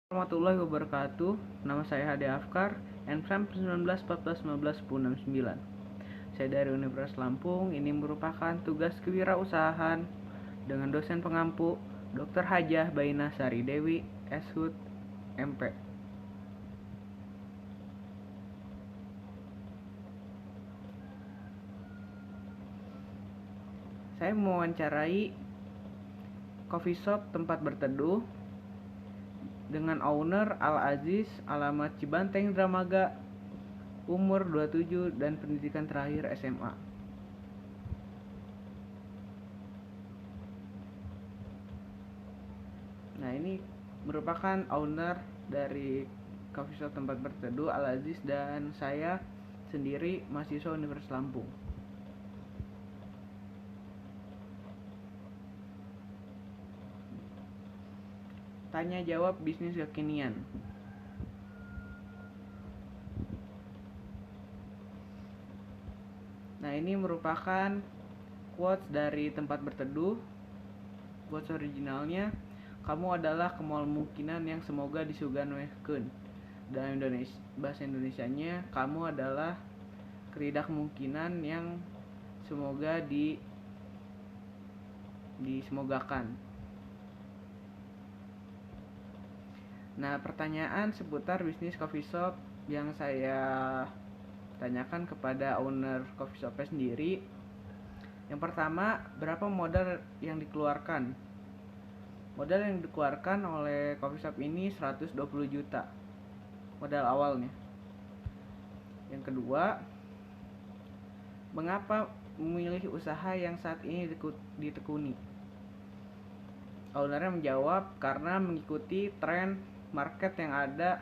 Warahmatullahi wabarakatuh. Nama saya Hadi Afkar, NPM 191419 Saya dari Universitas Lampung. Ini merupakan tugas kewirausahaan dengan dosen pengampu Dr. Hajah Baina Sari Dewi, SHUT, MP. Saya mewawancarai coffee shop tempat berteduh dengan owner Al-Aziz, alamat Cibanteng Dramaga, umur 27 dan pendidikan terakhir SMA. Nah, ini merupakan owner dari coffee shop tempat berteduh Al-Aziz dan saya sendiri mahasiswa Universitas Lampung. Tanya jawab bisnis kekinian. Nah, ini merupakan quotes dari tempat berteduh. Quotes originalnya, kamu adalah kemungkinan yang semoga disuganwehkeun. Dalam bahasa Indonesianya, kamu adalah kemungkinan yang semoga disemogakan. Nah, pertanyaan seputar bisnis coffee shop yang saya tanyakan kepada owner coffee shop sendiri. Yang pertama, berapa modal yang dikeluarkan? Modal yang dikeluarkan oleh coffee shop ini 120 juta. Modal awalnya. Yang kedua, mengapa memilih usaha yang saat ini ditekuni? Ownernya menjawab, karena mengikuti tren market yang ada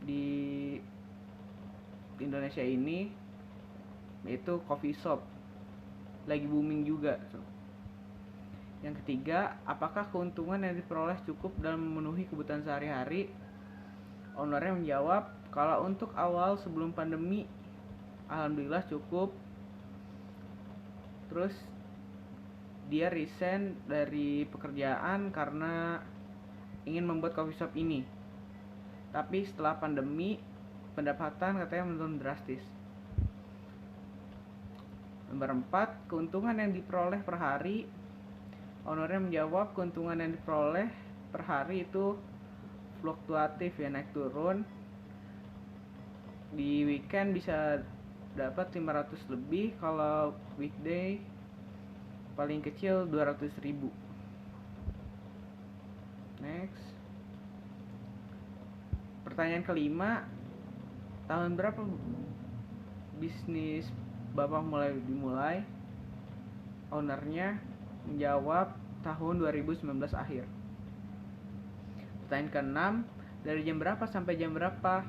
di Indonesia ini, yaitu coffee shop lagi booming juga. Yang ketiga, apakah keuntungan yang diperoleh cukup dalam memenuhi kebutuhan sehari-hari? Ownernya menjawab, kalau untuk awal sebelum pandemi, alhamdulillah cukup. Terus dia resign dari pekerjaan karena ingin membuat coffee shop ini. Tapi setelah pandemi, pendapatan katanya menurun drastis. Nomor 4, keuntungan yang diperoleh per hari. Ownernya menjawab, keuntungan yang diperoleh per hari itu fluktuatif ya, naik turun. Di weekend bisa dapat 500 lebih, kalau weekday paling kecil 200 ribu. Next. Pertanyaan kelima, tahun berapa bisnis Bapak dimulai? Ownernya menjawab tahun 2019 akhir. Pertanyaan keenam, dari jam berapa sampai jam berapa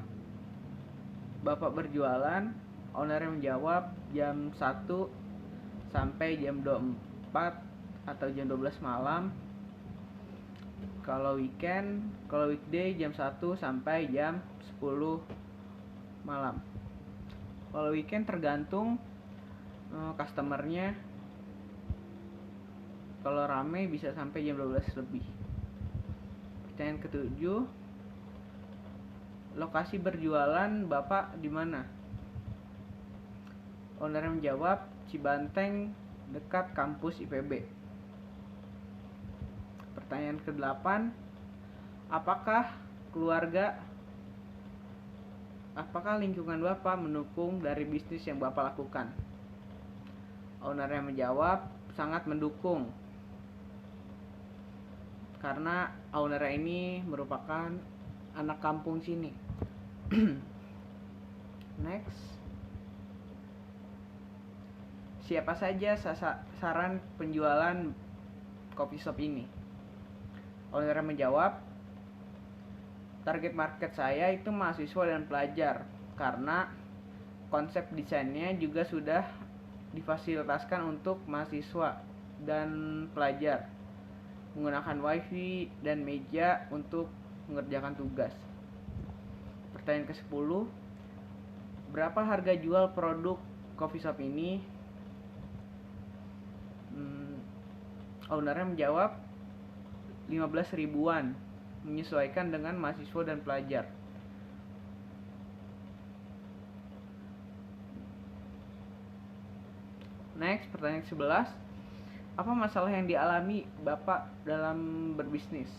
Bapak berjualan? Ownernya menjawab jam 1 sampai jam 24 atau jam 12 malam. Kalau weekday jam 1 sampai jam 10 malam. Kalau weekend tergantung customernya. Kalau rame bisa sampai jam 12 lebih. Pertanyaan ketujuh, lokasi berjualan Bapak di mana? Owner menjawab, Cibanteng, dekat kampus IPB. Pertanyaan ke-8, apakah lingkungan Bapak mendukung dari bisnis yang Bapak lakukan? Ownernya menjawab, sangat mendukung. Karena ownernya ini merupakan anak kampung sini. Next. Siapa saja sasaran penjualan coffee shop ini? Owner menjawab, target market saya itu mahasiswa dan pelajar, karena konsep desainnya juga sudah difasilitaskan untuk mahasiswa dan pelajar, menggunakan wifi dan meja untuk mengerjakan tugas. Pertanyaan ke-10, berapa harga jual produk coffee shop ini? Ownernya menjawab 15 ribuan. menyesuaikan dengan mahasiswa dan pelajar. Next, pertanyaan 11. Apa masalah yang dialami Bapak dalam berbisnis?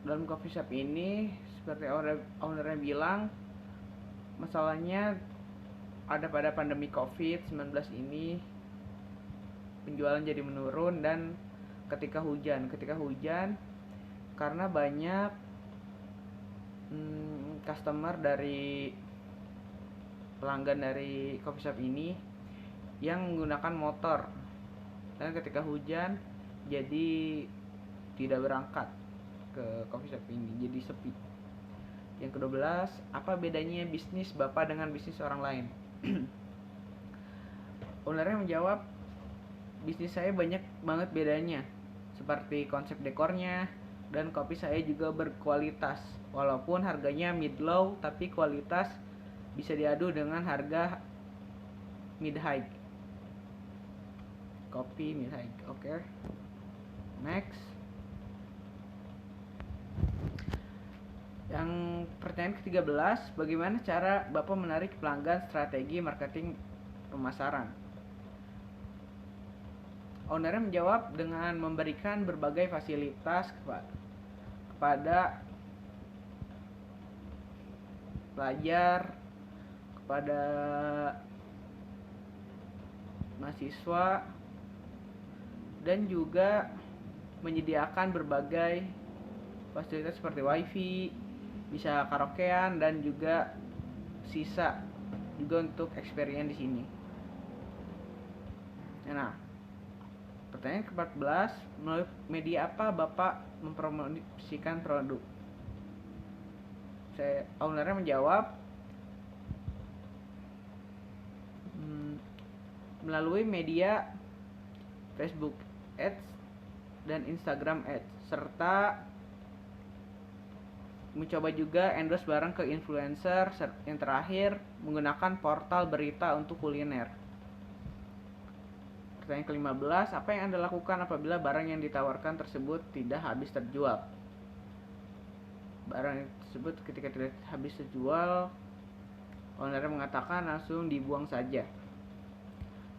Dalam coffee shop ini, seperti ownernya bilang, masalahnya ada pada pandemi COVID-19 ini, penjualan jadi menurun, dan ketika hujan karena banyak customer dari pelanggan dari coffee shop ini yang menggunakan motor, dan ketika hujan jadi tidak berangkat ke coffee shop ini, jadi sepi. Yang ke-12, apa bedanya bisnis Bapak dengan bisnis orang lain? Ownernya menjawab, bisnis saya banyak banget bedanya, seperti konsep dekornya, dan kopi saya juga berkualitas. Walaupun harganya mid-low, tapi kualitas bisa diadu dengan harga mid-high. Kopi mid-high, oke. Next. Yang pertanyaan ke-13, bagaimana cara Bapak menarik pelanggan, strategi marketing pemasaran? Ownernya menjawab dengan memberikan berbagai fasilitas kepada pelajar, kepada mahasiswa, dan juga menyediakan berbagai fasilitas seperti wifi, bisa karaokean, dan juga sisa juga untuk experience di sini. Nah, pertanyaan ke-14, melalui media apa Bapak mempromosikan produk? Ownernya menjawab, melalui media Facebook Ads dan Instagram Ads, serta mencoba juga endorse barang ke influencer. Yang terakhir, menggunakan portal berita untuk kuliner. Pertanyaan ke-15, apa yang Anda lakukan apabila barang yang ditawarkan tersebut tidak habis terjual? Barang tersebut ketika tidak habis terjual, owner mengatakan langsung dibuang saja.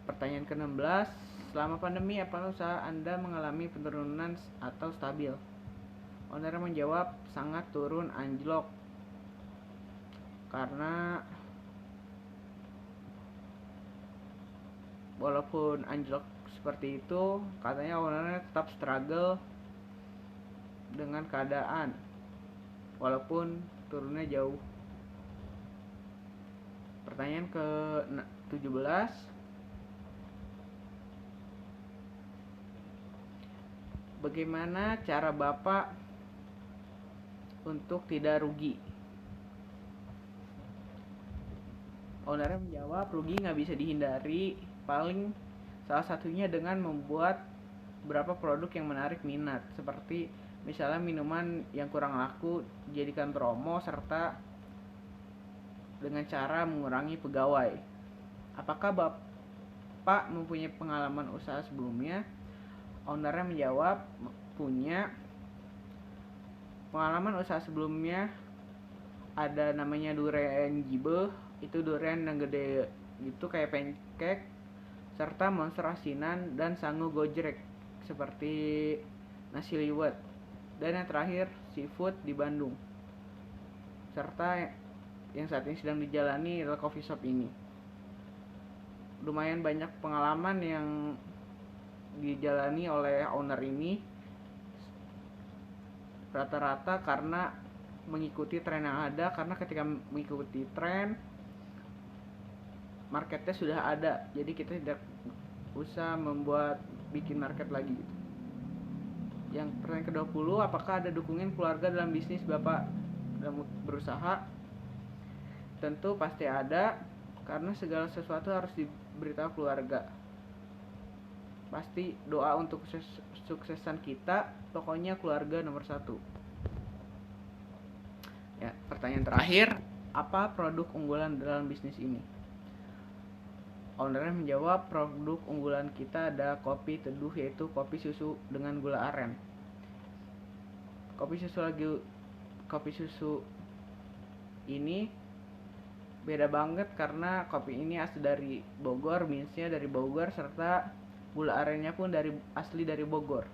Pertanyaan ke-16, selama pandemi apakah usaha Anda mengalami penurunan atau stabil? Owner menjawab, sangat turun, anjlok. Karena walaupun anjlok seperti itu, katanya ownernya tetap struggle dengan keadaan walaupun turunnya jauh. Pertanyaan ke-17, bagaimana cara Bapak untuk tidak rugi? Ownernya menjawab, rugi nggak bisa dihindari, paling salah satunya dengan membuat beberapa produk yang menarik minat, seperti misalnya minuman yang kurang laku dijadikan promo, serta dengan cara mengurangi pegawai. Apakah Bapak mempunyai pengalaman usaha sebelumnya? Ownernya menjawab, punya pengalaman usaha sebelumnya. Ada namanya durian jibe, itu durian yang gede gitu kayak pancake, serta monster asinan dan sangu gojrek seperti nasi liwet. Dan yang terakhir, seafood di Bandung. Serta yang saat ini sedang dijalani adalah coffee shop ini. Lumayan banyak pengalaman yang dijalani oleh owner ini, rata-rata karena mengikuti tren yang ada. Karena ketika mengikuti tren, marketnya sudah ada, jadi kita tidak usah bikin market lagi gitu. Yang pertanyaan ke-20, apakah ada dukungan keluarga dalam bisnis Bapak dalam berusaha? Tentu pasti ada, karena segala sesuatu harus diberitahu keluarga. Pasti doa untuk kesuksesan kita, pokoknya keluarga nomor satu. Ya, pertanyaan terakhir, apa produk unggulan dalam bisnis ini? Ownernya menjawab, produk unggulan kita ada kopi teduh, yaitu kopi susu dengan gula aren. kopi susu ini beda banget karena kopi ini asli dari Bogor, beansnya dari Bogor, serta gula arennya pun asli dari Bogor.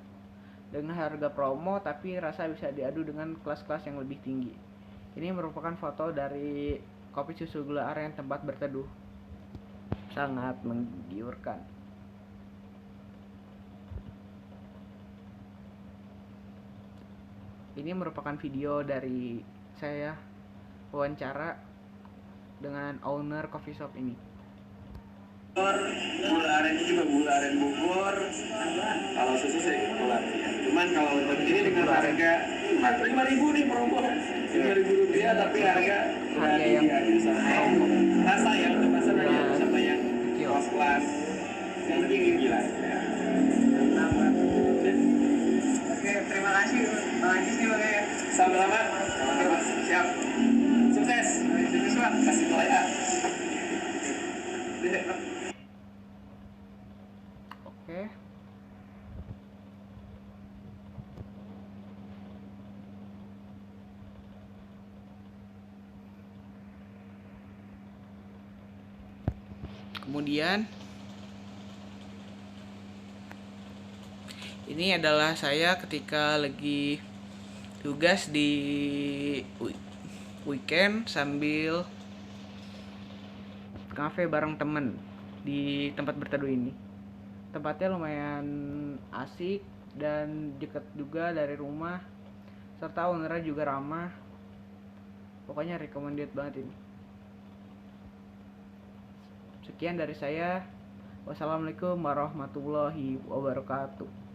Dengan harga promo tapi rasa bisa diadu dengan kelas-kelas yang lebih tinggi. Ini merupakan foto dari kopi susu gula aren tempat berteduh. Sangat menggiurkan. Ini merupakan video dari saya wawancara dengan owner coffee shop ini. Gula aren itu juga gula aren Bogor. Kalau susu sih keluar. Cuman kalau untuk ini dengan harga 5.000 nih promo, 5.000 rupiah, tapi harga yang rasa ya, untuk rasanya sama yang kelas yang gila. Oke, terima kasih Bang Ajis nih Bang ya. Sama-sama. Siap. Sukses. Kasih tahu ya. Oke. Kemudian ini adalah saya ketika lagi tugas di weekend sambil kafe bareng temen di tempat berteduh ini. Tempatnya lumayan asik dan dekat juga dari rumah, serta ownernya juga ramah. Pokoknya recommended banget ini. Sekian dari saya. Wassalamualaikum warahmatullahi wabarakatuh.